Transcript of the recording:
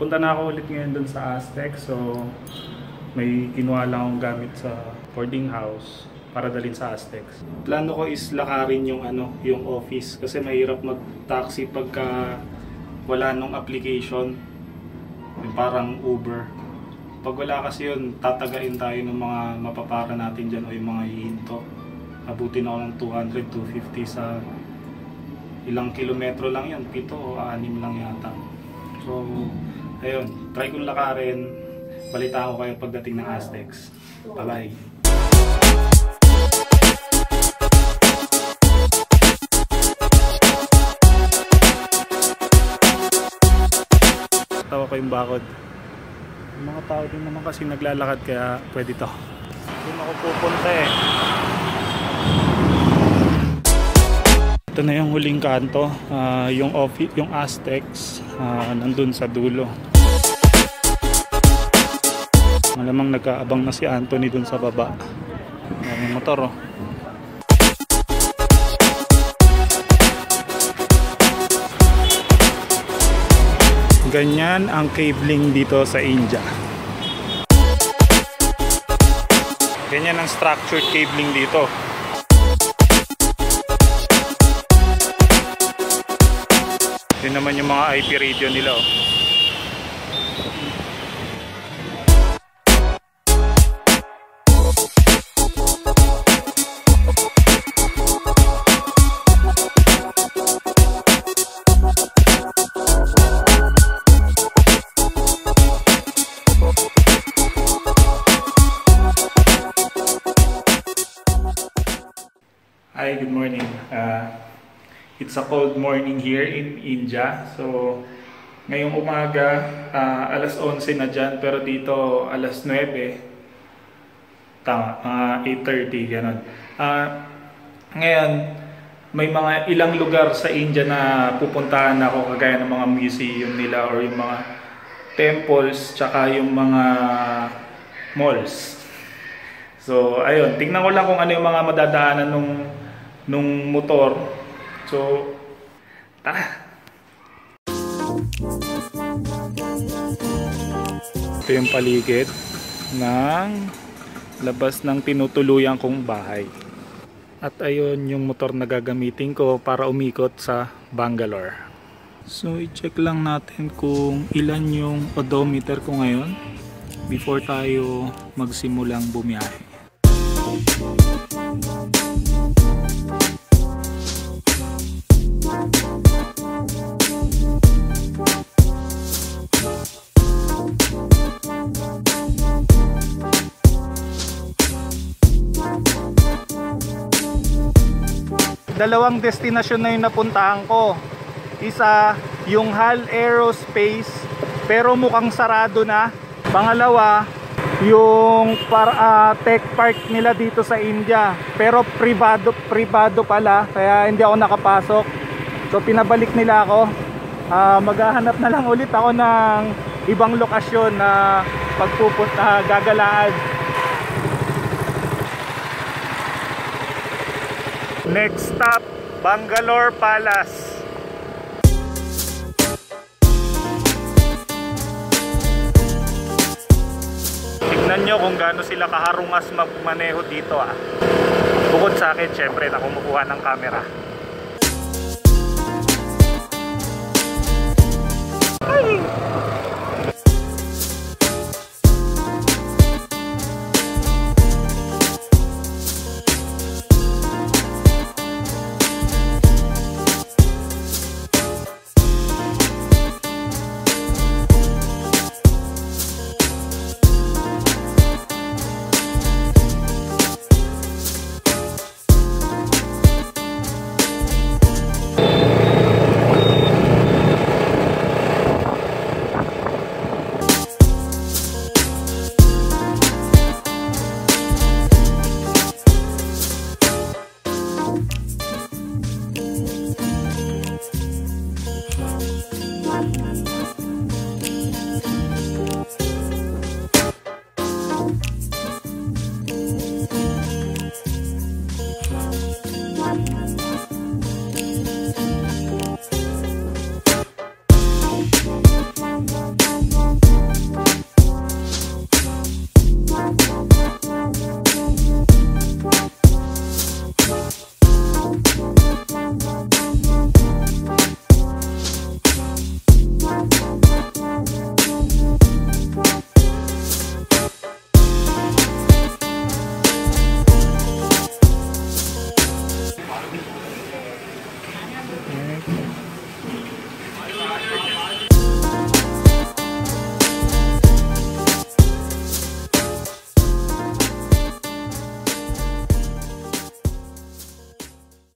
Papunta na ako ulit ngayon dun sa Aztec. So may kinuha lang akong gamit sa boarding house para dalhin sa Aztec. Plano ko is lakarin yung yung office kasi mahirap mag-taxi pagka wala nung application. Yung parang Uber. Pag wala kasi yun, tatagain tayo ng mga mapapara natin dyan o yung mga hihinto. Abutin ako ng 200-250 sa ilang kilometro lang yan, 7 o 6 lang yata. So, ayun, try kong lakarin. Balita ko kayo pagdating ng Aztecs. Bye-bye! Tawa ko yung bakod. Yung mga tao din naman kasi naglalakad kaya pwede to. Doon ako pupunta eh. Ito na yung huling kanto, yung Aztecs, nandun sa dulo. Malamang nagkaabang na si Anthony dun sa baba. May motor oh. Ganyan ang cabling dito sa India. Ganyan ang structured cabling dito. Yun naman yung mga IP radio nila oh. Hi, good morning. It's a cold morning here in India. So, ngayong umaga, alas 11 na dyan, pero dito alas 9. Tama, 8:30, gano'n. Ngayon, may mga ilang lugar sa India na pupuntahan ako, kagaya ng mga museum nila or yung mga temples, tsaka yung mga malls. So, ayun, tingnan ko lang kung ano yung mga madadaanan nung motor. So, tara! Ito yung paligid ng labas ng tinutuluyan kong bahay. At ayun yung motor na gagamitin ko para umikot sa Bangalore. So, i-check lang natin kung ilan yung odometer ko ngayon before tayo magsimulang bumiyahe. Dalawang destinasyon na yung napuntahan ko. Isa, yung HAL Aerospace, pero mukhang sarado na. Pangalawa, yung tech park nila dito sa India, pero privado pala, kaya hindi ako nakapasok. So pinabalik nila ako. Maghahanap na lang ulit ako ng ibang lokasyon na pagpupunta, gagalaan. Next stop, Bangalore Palace. Tignan nyo kung gaano sila kaharungas magmaneho dito ah. Bukod sa akin, syempre, na kumukuha ng camera. Ay! Okay.